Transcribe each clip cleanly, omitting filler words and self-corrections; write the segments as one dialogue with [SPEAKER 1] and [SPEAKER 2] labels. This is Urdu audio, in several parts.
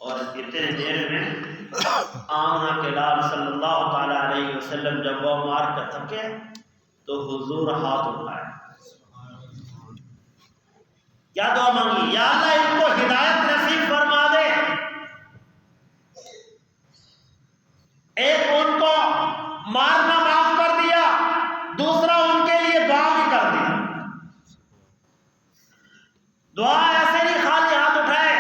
[SPEAKER 1] اور اتنے دیر میں آمنہ کے لال صلی اللہ تعالیٰ علیہ وسلم جب وہ مار کر تھکے تو حضور ہاتھ اٹھائے، کیا دعا مانگی؟ یا اللہ ان کو ہدایت نصیب فرما دے۔ ایک ان کو مارنا معاف کر دیا، دوسرا ان کے لیے دعا بھی کر دی۔ دعا ایسے نہیں خالی ہاتھ اٹھائے،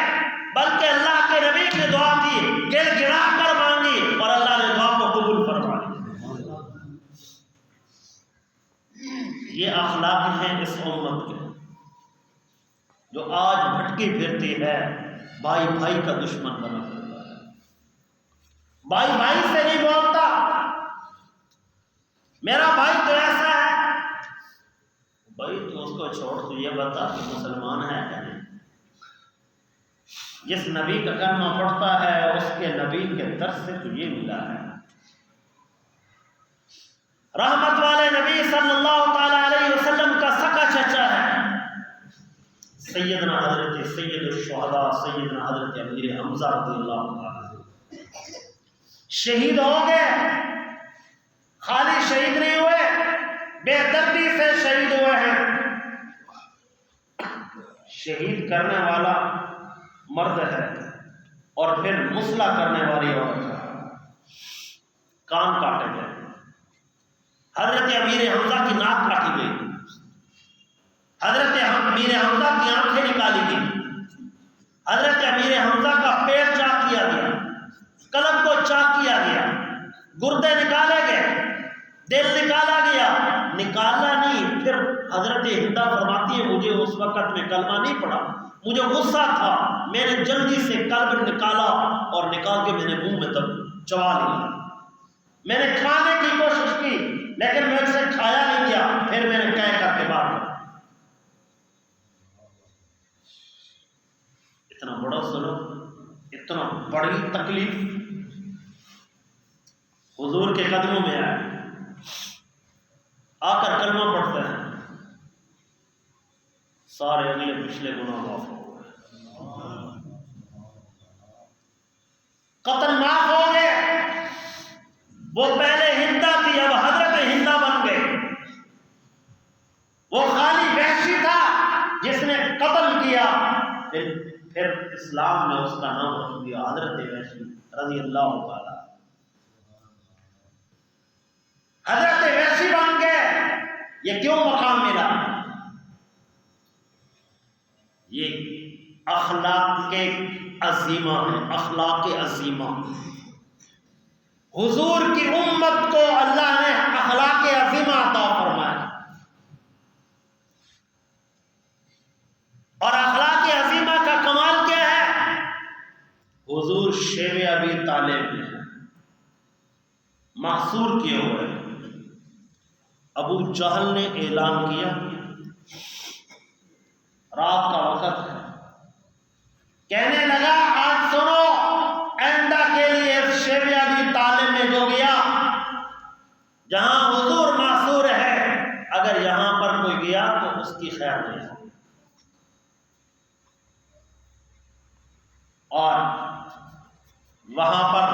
[SPEAKER 1] بلکہ اللہ کے نبی نے دعا کی، گڑ گڑا کر مانگی اور اللہ نے دعا کو قبول فرما لی۔ یہ اخلاق ہیں اس امت کے، جو آج بھٹکی پھرتی ہے، بھائی بھائی کا دشمن بنا کرتا ہے، بھائی بھائی سے نہیں بولتا، میرا بھائی تو ایسا ہے۔ بھائی تو اس کو چھوڑ، تو یہ بتا کہ مسلمان ہے کہ نہیں؟ جس نبی کا کلمہ پڑھتا ہے اس کے نبی کے درس سے تو یہ ملا ہے۔ رحمت والے نبی صلی اللہ تعالی علیہ وسلم کا سکا چچا ہے سیدنا حضرت سید الشہداء سیدنا حضرت امیر حمزہ رضی اللہ عنہ، شہید ہو گئے، خالی شہید نہیں ہوئے، بے دردی سے شہید ہوئے ہیں۔ شہید کرنے والا مرد ہے اور پھر مسلح کرنے والی عورت ہے، کان کاٹے گئے، حضرت امیر حمزہ کی ناک کاٹی گئی، حضرت امیر حمزہ کی آنکھیں نکالی گئی، حضرت امیر حمزہ کا پیٹ چاک کیا گیا، قلب کو چاک کیا گیا، گردے نکالے گئے، دل نکالا گیا، نکالا نہیں، پھر حضرت ہندہ فرماتی ہے مجھے اس وقت میں کلمہ نہیں پڑا، مجھے غصہ تھا، میں نے جلدی سے قلب نکالا اور نکال کے میں نے منہ میں تب چبا لیا، میں نے کھانے کی کوشش کی لیکن میں سے کھایا نہیں گیا، پھر میں نے کہہ کر کے بات کیا۔ اتنا بڑا سلوک، اتنا بڑی تکلیف حضور کے قدموں میں آئے، آ کر کلمہ پڑھتے ہیں، سارے اگلے پچھلے گناہ معاف ہو گئے، قتل معاف ہو گئے۔ وہ پہلے ہندا تھی، اب حضرت ہندا بن گئے۔ وہ خالی وحشی تھا جس نے قتل کیا، پھر اسلام نے اس کا نام رکھ دیا حضرت وحشی رضی اللہ تعالی۔ حضرت وحشی بن گئے۔ یہ کیوں مقام ملا؟ یہ اخلاق کے عظیمہ ہے، اخلاق عظیمہ۔ حضور کی امت کو اللہ نے اخلاق عظیمہ عطا فرمایا، اور اخلاق عظیمہ کا کمال کیا ہے؟ حضور شیب ابی طالب میں محصور کیے ہوئے، ابو جہل نے اعلان کیا، رات کا وقت ہے، کہنے لگا آج سنو، آئندہ کے لیے شیب ابی طالب میں جو گیا جہاں حضور محصور ہے، اگر یہاں پر کوئی گیا تو اس کی خیر نہیں ہوگی۔ اور وہاں پر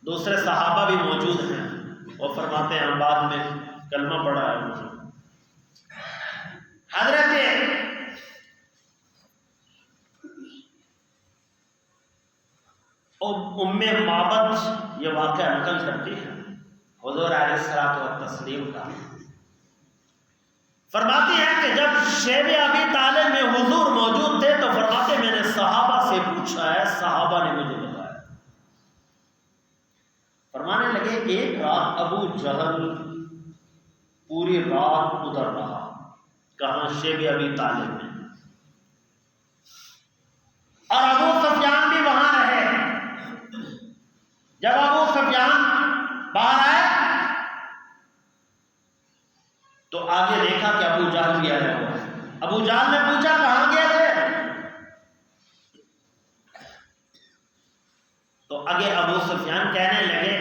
[SPEAKER 1] دوسرے صحابہ بھی موجود ہیں، وہ فرماتے ہیں ہم بعد میں کلمہ پڑھا ہے۔ حضرت ام معبد یہ واقعہ نقل کرتی ہے حضور علیہ الصلوۃ والتسلیم کا، فرماتی ہے کہ جب شیب ابی طالب میں حضور موجود تھے تو فرماتے میں نے صحابہ سے پوچھا ہے، صحابہ نے مجھے بتایا، فرمانے لگے ایک رات ابو جہل پوری رات ادھر رہا، کہاں؟ شیب ابی طالب میں، اور ابو سفیان بھی وہاں رہے۔ جب ابو سفیان باہر آئے تو آگے دیکھا کہ ابو جہل بھی آیا ہوا ہے۔ ابو جہل نے پوچھا کہاں گئے تھے؟ تو آگے ابو سفیان کہنے لگے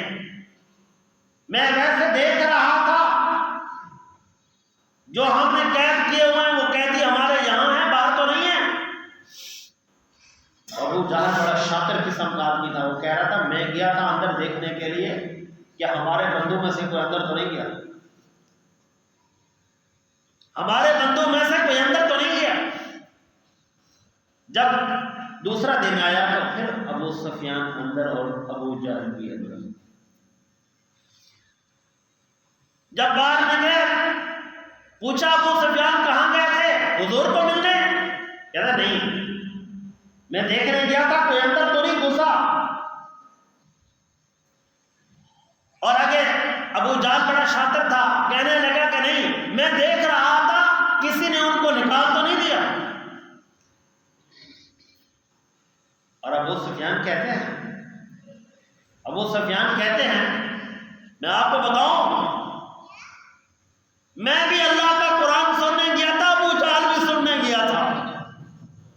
[SPEAKER 1] میں ویسے دیکھ رہا تھا جو ہم نے قید کیے ہوئے ہیں وہ قیدی ہمارے یہاں ہیں، باہر تو نہیں ہے۔ ابو جہل بڑا شاطر قسم کا آدمی تھا. وہ کہہ رہا تھا میں گیا تھا اندر دیکھنے کے لیے کہ ہمارے بندوں میں سے کوئی اندر تو نہیں گیا, ہمارے بندوں میں سے کوئی اندر تو نہیں گیا. جب دوسرا دن آیا تو پھر ابو سفیان اندر اور ابو جہل بھی اندر. جب باہر نکلے پوچھا ابو سفیان کہاں گئے تھے, حضور کو ملنے؟ کہتا نہیں, میں دیکھنے گیا تھا کوئی اندر تو نہیں گھسا. اور آگے ابو جہل بڑا شاطر تھا, کہنے لگا کہ نہیں میں دیکھ رہا تھا کسی نے ان کو نکال تو نہیں دیا. اور ابو سفیان کہتے ہیں میں آپ کو بتاؤں, میں بھی اللہ کا قرآن سننے گیا تھا, ابو جہل بھی سننے گیا تھا.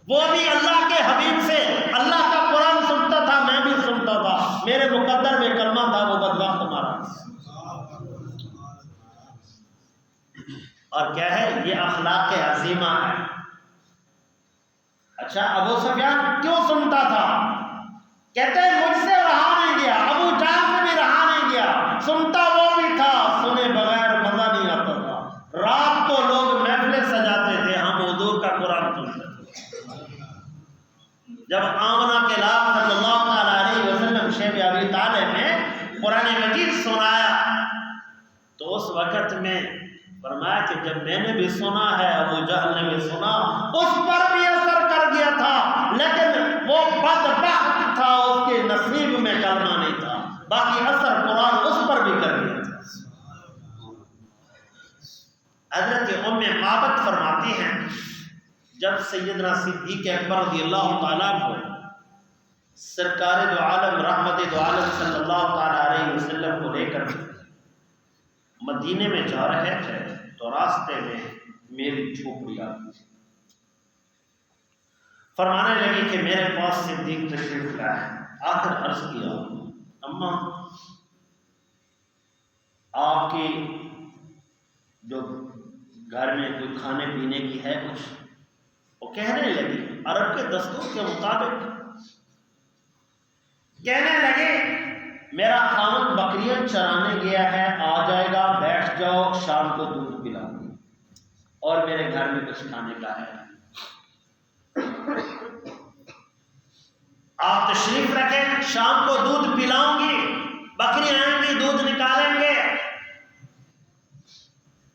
[SPEAKER 1] وہ بھی اللہ کے حبیب سے اللہ کا قرآن سنتا تھا, میں بھی سنتا تھا. میرے مقدر میں کلمہ تھا, وہ بدبخت ہمارا. اور کیا ہے یہ اخلاق عظیمہ ہے. اچھا ابو سفیان کیوں سنتا تھا؟ کہتے ہیں مجھ سے رہا نہیں گیا, ابو جہل سے بھی رہا نہیں گیا. سنتا وہ بھی تھا, سنے بغیر مزہ نہیں آتا تھا. رات کو لوگ محفلیں سجاتے تھے, ہم حضور کا قرآن سنتے تھے. جب آمنہ کے لاپ صلی اللہ علیہ وسلم شیب ابی طالب نے قرآن مجید سنایا تو اس وقت میں فرمایا کہ جب میں نے بھی سنا ہے, ابو جہل نے بھی سنا, اس پر بھی اثر کر گیا تھا, لیکن وہ بدبخت تھا, اس کے نصیب میں کلمہ نہیں تھا. باقی اثر قرآن اس پر بھی کر گیا تھا. حضرت ام معبد فرماتی ہیں جب سیدنا صدیق اکبر رضی اللہ تعالیٰ عنہ سرکار دو عالم رحمت دو عالم صلی اللہ علیہ وسلم کو لے کر مدینے میں جا رہے تھے تو راستے میں میری جھوپڑی آ گئی. فرمانے لگی کہ میرے پاس صدیق تشریف لائے. آخر عرض کیا اما آپ کی جو گھر میں کوئی کھانے پینے کی ہے کچھ؟ وہ کہنے لگی عرب کے دستور کے مطابق, کہنے لگے میرا خاوند بکریاں چرانے گیا ہے, آ جائے گا, بیٹھ جاؤ, شام کو دودھ پلاؤں گی, اور میرے گھر میں کچھ کھانے کا ہے. آپ تشریف رکھیں, شام کو دودھ پلاؤں گی, بکری آئیں گی, دودھ نکالیں گے.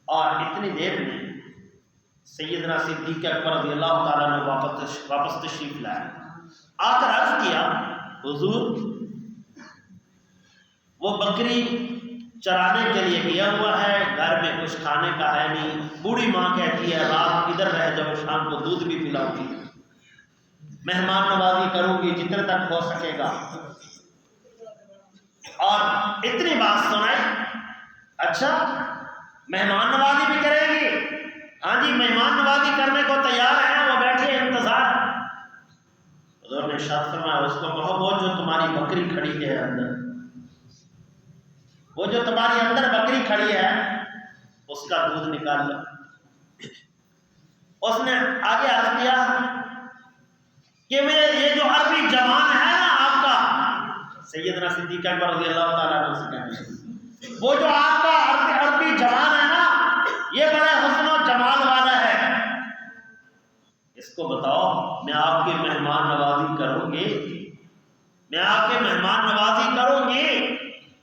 [SPEAKER 1] اور اتنی دیر میں سیدنا صدیق اکبر رضی اللہ تعالیٰ نے واپس تشریف لائے. آ کر عرض کیا حضور وہ بکری چرانے کے لیے گیا ہوا ہے, گھر میں کچھ کھانے کا ہے نہیں. بوڑھی ماں کہتی ہے رات ادھر رہ جاؤ, شام کو دودھ بھی پلاؤں گی, مہمان نوازی کروں گی جتنے تک ہو سکے گا. اور اتنی بات سنائے, اچھا مہمان نوازی بھی کرے گی؟ ہاں جی مہمان نوازی کرنے کو تیار ہے, وہ بیٹھے انتظار. حضور نے ارشاد فرمایا اس کو کہو وہ جو تمہاری بکری کھڑی ہے اندر, وہ جو تمہاری اندر بکری کھڑی ہے اس کا دودھ نکال لو. اس نے آگے عرض کیا کہ یہ جو عربی جوان ہے نا آپ کا, سیدنا صدیق اکبر رضی اللہ تعالیٰ عنہ سے کہتے وہ جو آپ کا عربی جوان ہے نا, یہ بڑے حسن و جمال والا ہے, اس کو بتاؤ میں آپ کی مہمان نوازی کروں گی, میں آپ کے مہمان نوازی کروں گی,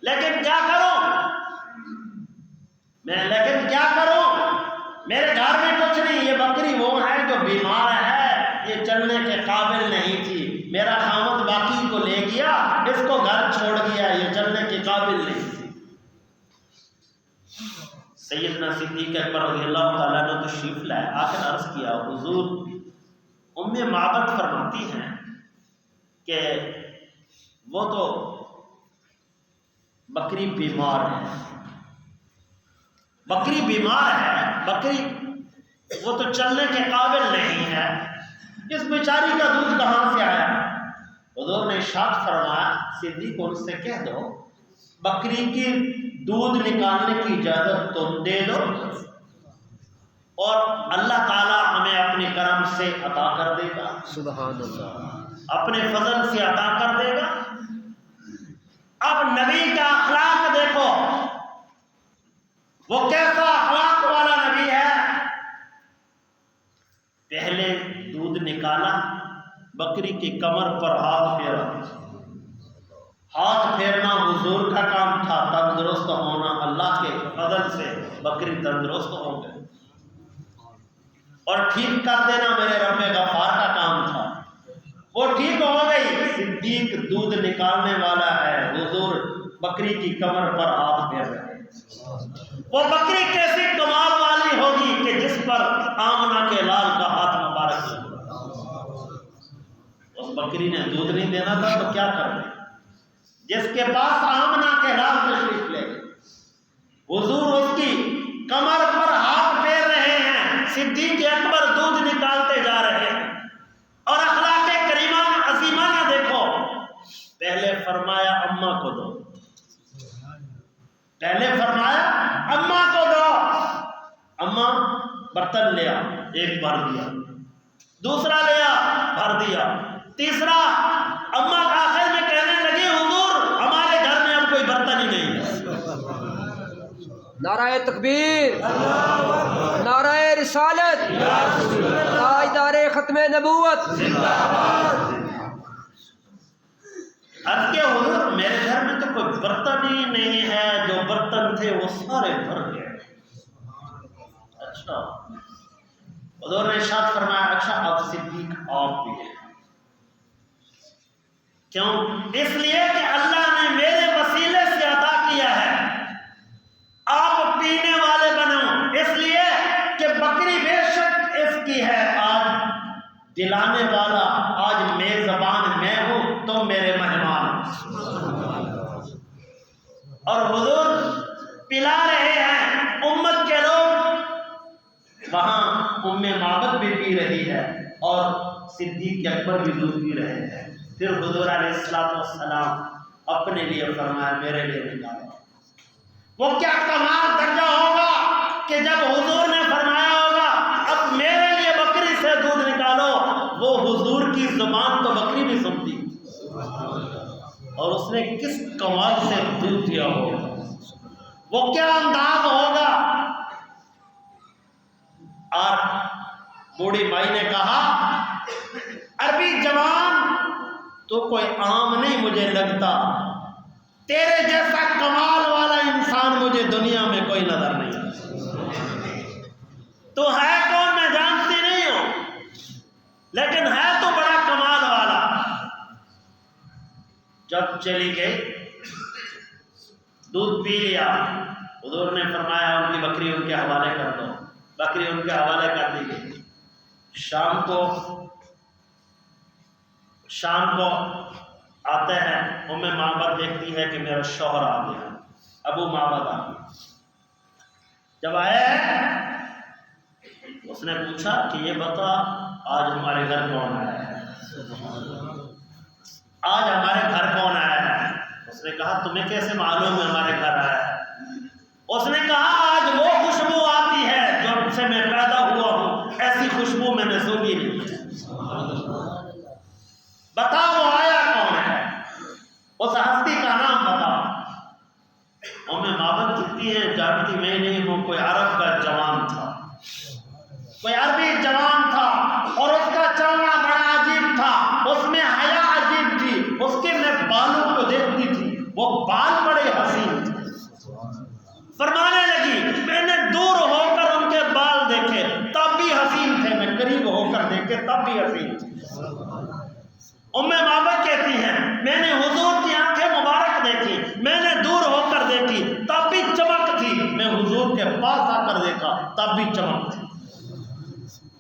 [SPEAKER 1] لیکن کیا کروں میرے گھر میں کچھ نہیں. یہ بکری وہ ہے جو بیمار ہے, یہ چلنے کے قابل نہیں تھی, میرا خاوند باقی کو لے گیا, اس کو گھر چھوڑ گیا, یہ چلنے کے قابل نہیں تھی. سیدنا صدیق اکبر رضی اللہ تعالیٰ نے تشریف لائے. آخر عرض کیا حضور ام معبد فرماتی ہیں کہ وہ تو بکری بیمار ہے, بکری وہ تو چلنے کے قابل نہیں ہے, اس بیچاری کا دودھ کہاں سے آیا؟ حضور نے ارشاد فرمایا صدیق ان سے کہہ دو بکری کی دودھ نکالنے کی اجازت تم دے دو, اور اللہ تعالیٰ ہمیں اپنے کرم سے عطا کر دے گا.
[SPEAKER 2] سبحان اللہ.
[SPEAKER 1] اپنے فضل سے عطا کر دے گا۔ اب نبی کا اخلاق دیکھو، وہ کیسا اخلاق والا نبی ہے۔ پہلے دودھ نکالا، بکری کی کمر پر ہاتھ پھیرا۔ ہاتھ پھیرنا حضور کا کام تھا، تندرست ہونا اللہ کے فضل سے بکری تندرست ہو گئی، اور ٹھیک کر دینا میرے رب غفار کا کام تھا، وہ ٹھیک ہو گئی۔ صدیق دودھ نکالنے والا ہے، حضور بکری کی کمر پر ہاتھ پھیر رہے ہیں۔ وہ بکری کیسی کمال والی ہوگی کہ جس پر آمنہ کے لال کا ہاتھ مبارک ہے۔ اس بکری نے دودھ نہیں دینا تھا تو کیا کر دے؟ جس کے پاس آمنہ کے لال تشریف لے گئے، حضور اس کی کمر پر ہاتھ پھیر رہے ہیں، صدیق اکبر دودھ نکالتے جا رہے ہیں۔ اور اخلاق کریمہ عظیمانہ دیکھو، پہلے فرمایا اماں کو دو، پہلے فرمایا اماں کو دو۔ اماں برتن لیا، ایک بھر دیا، دوسرا لیا بھر دیا، تیسرا۔ اماں آخر میں کہنے لگی حضور ہمارے گھر میں اب کوئی برتن ہی نہیں ہے۔
[SPEAKER 2] نعرہ تکبیر، نعرہ رسالت، تاجدار ختم نبوت۔
[SPEAKER 1] عرض کیا حضور میرے گھر میں تو کوئی برتن ہی نہیں ہے، جو برتن تھے وہ سارے بھر گئے۔ اچھا، حضور نے ارشاد فرمایا اچھا اب صدیق آپ بھی ہیں۔ کیوں؟ اس لیے کہ اللہ نے میرے وسیلے سے عطا کیا ہے، آپ پینے والے بنو، اس لیے کہ بکری بے شک اس کی ہے، آج دلانے والا، آج میزبان میں ہوں تو میرے مہمان۔ اور حضور پلا رہے ہیں، امت کے لوگ وہاں معبد بھی پی رہی ہے اور صدیق اکبر بھی دودھ پی رہے ہیں۔ پھر حضور علیہ السلام اپنے لیے فرمایا میرے لیے نکالا۔ وہ کیا کمال درجہ ہوگا کہ جب حضور نے فرمایا ہوگا اب میرے لیے بکری سے دودھ نکالو، وہ حضور کی زبان تو بکری بھی سنتی، اور اس نے کس کمال سے دودھ دیا ہوگا، وہ کیا انداز ہوگا۔ اور بوڑھی مائی نے کہا عربی جوان تو کوئی عام نہیں مجھے لگتا، تیرے جیسا کمال والا انسان مجھے دنیا میں کوئی نظر نہیں۔ تو ہے کون میں جانتی نہیں ہوں، لیکن ہے تو بڑا کمال والا۔ جب چلی گئی دودھ پی لیا، حضور نے فرمایا ان کی بکری ان کے حوالے کر دو، بکری ان کے حوالے کر دی گئی۔ شام کو آتے ہیں، معبد دیکھتی ہے کہ میرا شوہر آ گیا، ابو معبد آ گیا۔ جب آئے اس نے پوچھا کہ یہ بتا آج ہمارے گھر کون آیا ہے، آج ہمارے گھر کون آیا ہے؟ اس نے کہا تمہیں کیسے معلوم ہے ہمارے گھر آیا ہے؟ اس نے کہا آج وہ خوشبو آتی ہے جب سے میں پیدا ہوا ہوں، ایسی خوشبو میں نے سونگھی نہیں۔ بتا وہ آیا کون ہے، اس ہستی کا نام بتا۔ معبد کہتی ہے جانتی میں نہیں ہوں، کوئی عرب کا جوان تھا، کوئی عربی جوان تھا، اور اس کا چلنا بڑا عجیب تھا، اس میں حیا عجیب تھی، اس کے میں بالوں کو دیکھتی تھی، وہ بال بڑے حسین تھے۔ فرمانے لگی میں نے دور ہو کر ان کے بال دیکھے تب بھی حسین تھے، میں قریب ہو کر دیکھے تب بھی حسین تھے۔ معبد کہتی ہیں میں نے حضور کی آنکھیں مبارک دیکھی، میں نے دور ہو کر دیکھی تب بھی چمک تھی، میں حضور کے پاس آ کر دیکھا تب بھی چمک تھی۔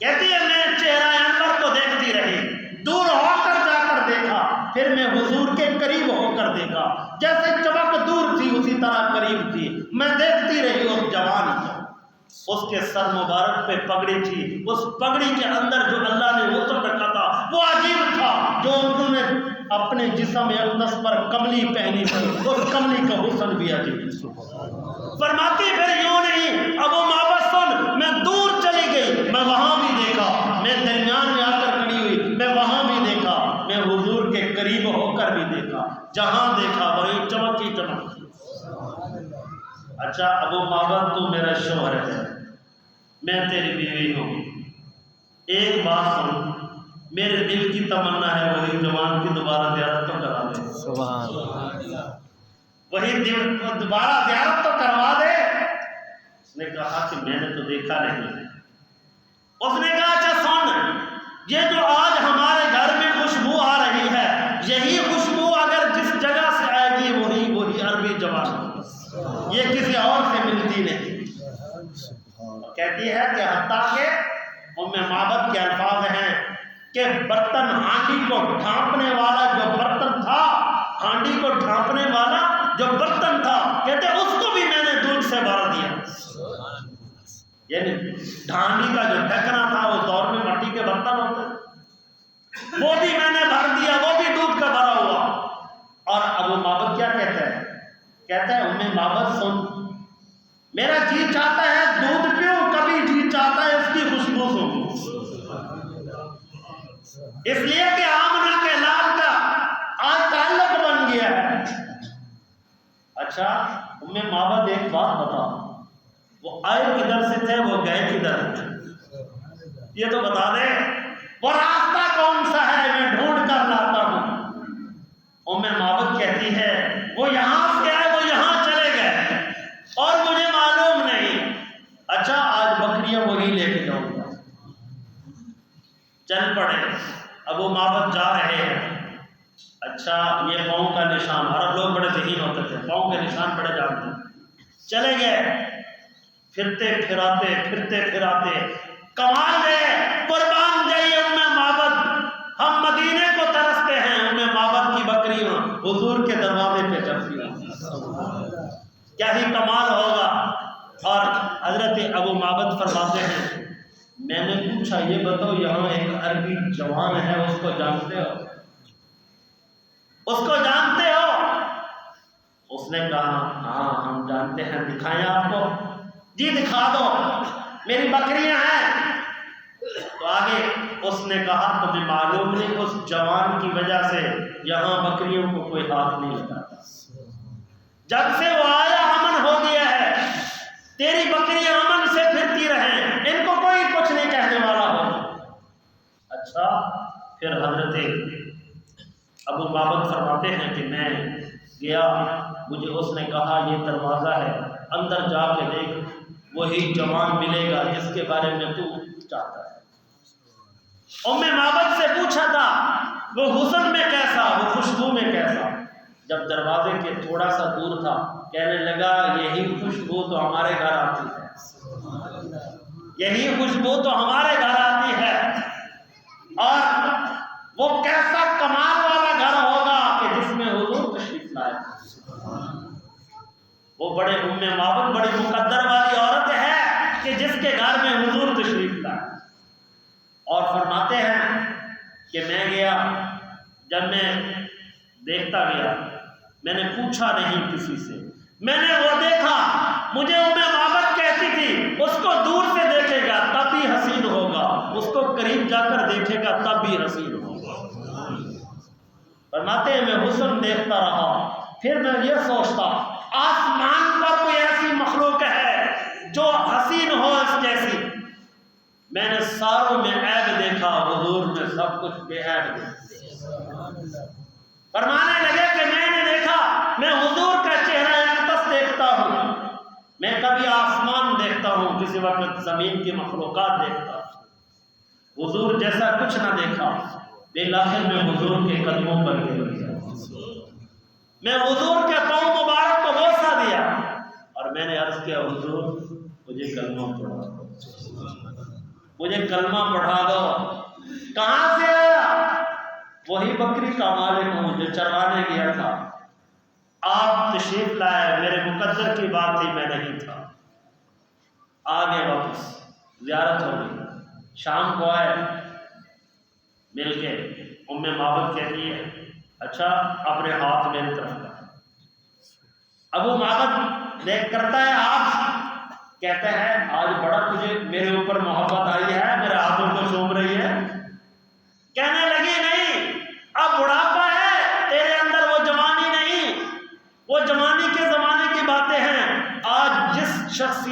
[SPEAKER 1] کہتی ہے میں چہرہ انور کو دیکھتی رہی، دور ہو کر جا کر دیکھا، پھر میں حضور کے قریب ہو کر دیکھا، جیسے چمک دور تھی اسی طرح قریب تھی۔ میں دیکھتی رہی اس جوان کو، اس کے سر مبارک پہ پگڑی تھی، اس پگڑی کے اندر جو اللہ نے حسن رکھا تھا وہ عجیب تھا، جو انہوں نے اپنے جسم اقدس پر کملی پہنی تھی اس کملی کا حسن بھی عجیب تھا۔ فرماتی پھر یوں نہیں ابو معبد سن، میں دور چلی گئی، میں وہاں بھی دیکھا، میں درمیان میں آ کر کھڑی ہوئی، میں وہاں بھی دیکھا، میں حضور قریب ہو کر بھی دیکھا، جہاں دیکھا وہیں چمک ہی چمک تھی۔ اچھا ابو معبد تو میرا شوہر ہے، میں تیری بیوی ہوں، ایک بات سن، میرے دل کی تمنا ہے وہی جوان کی دوبارہ زیارت تو کرا دے،
[SPEAKER 2] سبحان اللہ،
[SPEAKER 1] وہی دوبارہ زیارت تو کروا دے۔ اس نے کہا کہ میں نے تو دیکھا نہیں۔ اس نے کہا اچھا سن، یہ جو آج ہمارے گھر میں خوشبو آ رہی ہے، یہی خوشبو اگر جس جگہ سے آئے گی وہی عربی جوان ہوگی، یہ کسی اور سے ملتی نہیں۔ کہتی ہے کہ حتیٰ کہ ام معبد کے الفاظ ہیں کہ برتن، ہانڈی کو ڈھانپنے والا جو برتن تھا، ہانڈی کو ڈھانپنے والا جو برتن تھا، کہتے اس کو بھی میں نے دودھ سے بھر دیا۔ یعنی ڈھانڈی کا جو ڈھکنا تھا اس دور میں مٹی کے برتن ہوتے، وہ بھی میں نے بھر دیا، وہ بھی دودھ کا بھرا ہوا۔ اور ابو معبد کیا کہتا ہے؟ کہتا ہے ام معبد سن، میرا جی چاہتا ہے دودھ پیوں، کبھی جی چاہتا ہے اس کی خوشبو سن، اس لیے کہ آمنہ کے لال کا آج تعلق بن گیا ہے۔ اچھا ام معبد ایک بات بتا، وہ آئے کدھر سے تھے، وہ گئے کدھر تھے، یہ تو بتا دے، وہ راستہ کون سا ہے، میں ڈھونڈ کر لاتا ہوں۔ ام معبد کہتی ہے وہ یہاں سے آئے، وہ یہاں چلے گئے اور مجھے معلوم نہیں۔ اچھا آج بکریاں وہی لے کے جاؤں گا۔ چل پڑے، ابو معبد جا رہے ہیں۔ اچھا یہ پاؤں کا نشان، عرب لوگ بڑے ذہین ہوتے تھے، پاؤں کے نشان بڑے جانتے ہیں۔ چلے گئے، پھرتے پھراتے کمال گئے، قربان جائیے ام معبد، ہم مدینے کو ترستے ہیں، ام معبد کی بکریاں حضور کے دروازے پہ چلتی ہیں، کیا ہی کمال ہوگا۔ اور حضرت ابو معبد فرماتے ہیں میں نے پوچھا یہ بتاؤ یہاں ایک عربی جوان ہے، اس کو جانتے ہو؟ اس کو جانتے ہو؟ اس نے کہا ہاں ہم جانتے ہیں، دکھائیں آپ کو؟ جی دکھا دو، میری بکریاں ہیں۔ تو آگے اس نے کہا تمہیں معلوم نہیں اس جوان کی وجہ سے یہاں بکریوں کو کوئی ہاتھ نہیں لگاتا، جب سے وہ آیا امن ہو گیا ہے، تیری بکریاں امن سے پھرتی رہیں، ان کو کوئی کچھ نہیں کہنے والا ہو۔ اچھا پھر حضرت ابو معبد فرماتے ہیں کہ میں گیا، مجھے اس نے کہا یہ دروازہ ہے، اندر جا کے دیکھ، وہی جوان ملے گا جس کے بارے میں تو چاہتا ہے۔ ام معبد سے پوچھا تھا وہ حسن میں کیسا، وہ خوشبو میں کیسا؟ جب دروازے کے تھوڑا سا دور تھا کہنے لگا یہی خوشبو تو ہمارے گھر آتی ہے، یہی خوشبو تو ہمارے گھر آتی ہے۔ اور وہ کیسا کمال والا گھر ہوگا کہ جس میں حضور تشریف لائے۔ وہ بڑے ام معبد بڑی مقدر والی عورت ہے کہ جس کے گھر میں حضور تشریف لائے۔ اور فرماتے ہیں کہ میں گیا، جب میں دیکھتا گیا، میں نے پوچھا نہیں کسی سے، میں نے وہ دیکھا، مجھے ام معبد کہتی تھی اس کو دور سے دیکھے گا تب بھی حسین ہوگا، اس کو قریب جا کر دیکھے گا تب بھی حسین ہوگا۔ فرماتے ہیں میں حسن دیکھتا رہا، پھر میں یہ سوچتا آسمان پر کوئی ایسی مخلوق ہے جو حسین ہو اس جیسی۔ میں نے ساروں میں عیب دیکھا، حضور میں سب کچھ بے عیب دیکھا۔ فرمانے لگے کہ میں نے دیکھا، میں حضور کا چہرہ اقدس دیکھتا ہوں، میں کبھی آسمان دیکھتا ہوں، کسی وقت زمین کی مخلوقات دیکھتا ہوں، حضور جیسا کچھ نہ دیکھا۔ بالآخر میں حضور کے قدموں پر گرا، میں حضور کے پاؤں مبارک کو بوسہ دیا اور میں نے عرض کیا حضور مجھے کلمہ پڑھا دو، مجھے کلمہ پڑھا دو۔ کہاں سے آیا؟ وہی بکری کا مالک ہوں جو چروانے گیا تھا، آپ تشریف لائے، میرے مقدر کی بات تھی میں نہیں تھا۔ آگے واپس زیارت ہو گئی، شام کو آئے، مل کے ام معبد کہتی ہے اچھا اپنے ہاتھ میری طرف کر۔ ابو معبد دیکھ کرتا ہے ہاتھ، کہتا ہے آج بڑا تجھے میرے اوپر محبت آئی ہے، میرے ہاتھوں کو چوم رہی ہے۔ کہنے لگی نہیں اب بڑھاپا ہے،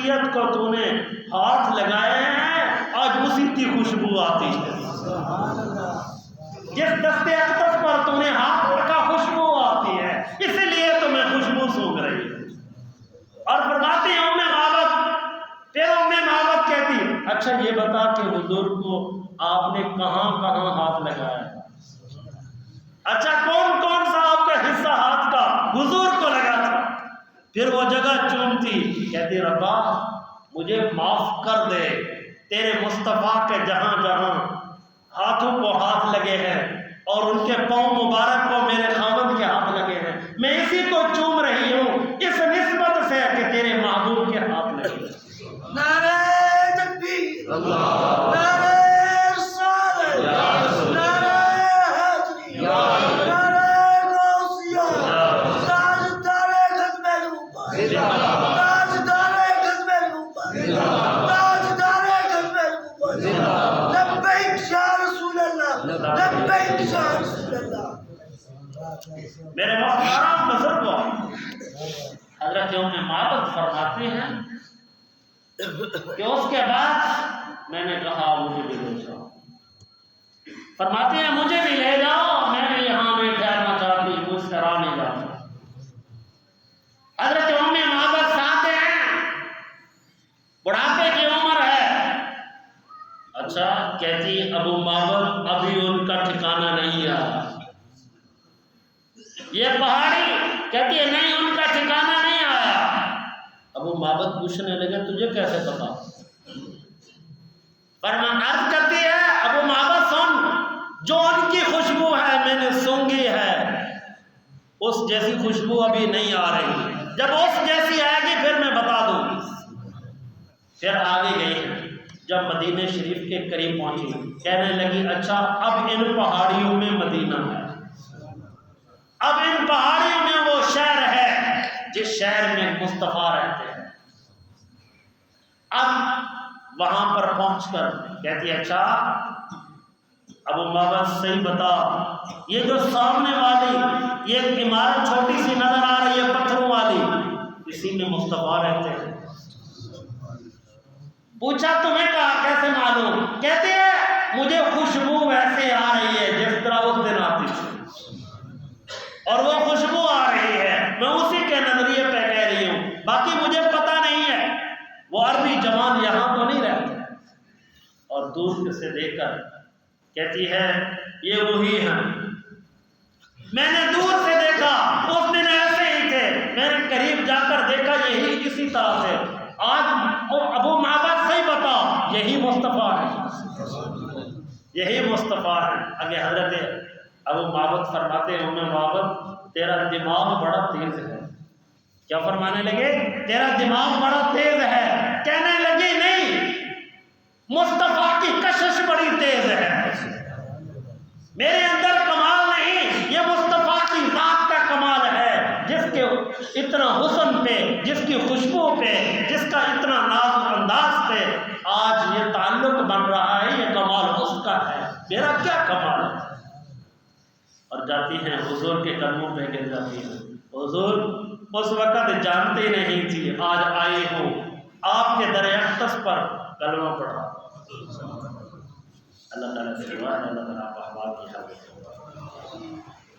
[SPEAKER 1] شخصیت کو تو نے ہاتھ لگائے ہیں آج اسی کی خوشبو آتی ہے، جس دستے اقدس پر تو نے ہاتھ رکھا خوشبو آتی ہے، اسی لیے تمہیں خوشبو سونگ رہی ہے۔ اور فرماتی ہیں ام معبد، پھر ام معبد کہتی اچھا یہ بتا کہ حضور کو آپ نے کہاں کہاں ہاتھ لگایا، اچھا کون کون سا آپ کا حصہ ہاتھ کا حضور کو لگا تھا؟ پھر وہ جگہ چومتی، کہتی ربا مجھے معاف کر دے، تیرے مصطفیٰ کے جہاں جہاں ہاتھوں کو ہاتھ لگے ہیں اور ان کے پاؤں مبارک کو میرے خاوند کے ہاتھ لگے ہیں، میں اسی کو چوم رہی ہوں اس نسبت سے کہ تیرے محبوب کے ہاتھ لگے ہیں۔
[SPEAKER 3] نعرہ تکبیر، نعرہ رسالت، نعرہ حیدری، نعرہ غوثیہ، تاجدار ختم نبوت، تاجدار ختم نبوت، تاجدار ختم نبوت، لبیک یا رسول اللہ، لبیک یا رسول اللہ۔
[SPEAKER 1] میرے محترم بزرگوں، حضرت ام معبد فرماتے ہیں کہ اس کے بعد میں نے کہا مجھے بھی لے جاؤ، فرماتے ہیں مجھے بھی لے جاؤ، میں بھی یہاں نہیں ٹھہرنا چاہتی، مجھ سے راہ نہیں جاتا۔ حضرت ام معبد ساتھ ہیں، بڑھاپے کی عمر ہے، اچھا کہتی ابو معبد ابھی ان کا ٹھکانہ نہیں آیا، یہ پہاڑی کہتی ہے نہیں ان کا ٹھکانہ نہیں آیا۔ ابو معبد پوچھنے لگے تجھے کیسے پتا؟ عرض کرتی ہے ابو معبد سن، جو ان کی خوشبو ہے میں نے سونگھی ہے، اس جیسی خوشبو ابھی نہیں آ رہی، جب اس جیسی آئے گی پھر میں بتا دوں گی۔ پھر آگے گئی، جب مدینہ شریف کے قریب پہنچی کہنے لگی اچھا اب ان پہاڑیوں میں مدینہ ہے، اب ان پہاڑیوں میں وہ شہر ہے جس شہر میں مصطفیٰ رہتے ہیں۔ اب وہاں پر پہنچ کر کہتی اچھا ابو معبد صحیح بتا، یہ جو سامنے والی یہ عمارت چھوٹی سی نظر آ رہی ہے پتھروں والی، اسی میں مصطفیٰ رہتے ہیں؟ پوچھا تمہیں کہا کیسے معلوم؟ کہتے ہیں مجھے خوشبو ویسے آ رہی ہے جس طرح اس دن آتی تھی، اور وہ خوشبو آ رہی ہے، میں اسی کے نظریے پہ کہہ رہی ہوں، باقی مجھے پتہ نہیں ہے۔ وہ عربی جوان یہاں تو نہیں رہتے، اور دور سے دیکھ کر کہتی ہے یہ وہی ہیں، میں نے دور سے دیکھا اس دن ایسے ہی تھے، میں نے قریب جا کر دیکھا یہی اسی طرح سے، آج ابو معبد صحیح بتا یہی مصطفیٰ ہے، یہی مصطفیٰ ہے۔ آگے حضرت ابو معبد فرماتے ہیں ام معبد تیرا دماغ بڑا تیز ہے، کیا فرمانے لگے؟ تیرا دماغ بڑا تیز ہے، کہنے لگی نہیں مصطفیٰ کی کشش بڑی تیز ہے، میرے اندر کمال نہیں، یہ مصطفیٰ کی ذات کا کمال ہے، جس کے اتنا حسن پہ، جس کی خوشبو پہ، جس کا اتنا ناز انداز پہ آج یہ تعلق بن رہا ہے، یہ کمال اس کا ہے، میرا کیا کمال ہے؟ اور جاتی ہیں حضور کے قدموں پہ گر جاتی ہیں، حضور اس وقت جانتے نہیں تھی، آج آئی ہوں آپ کے در اقدس پر کلمہ پڑھا۔ اللہ تعالیٰ سے دعا ہے اللہ تعالیٰ آپ احباب کی حاضر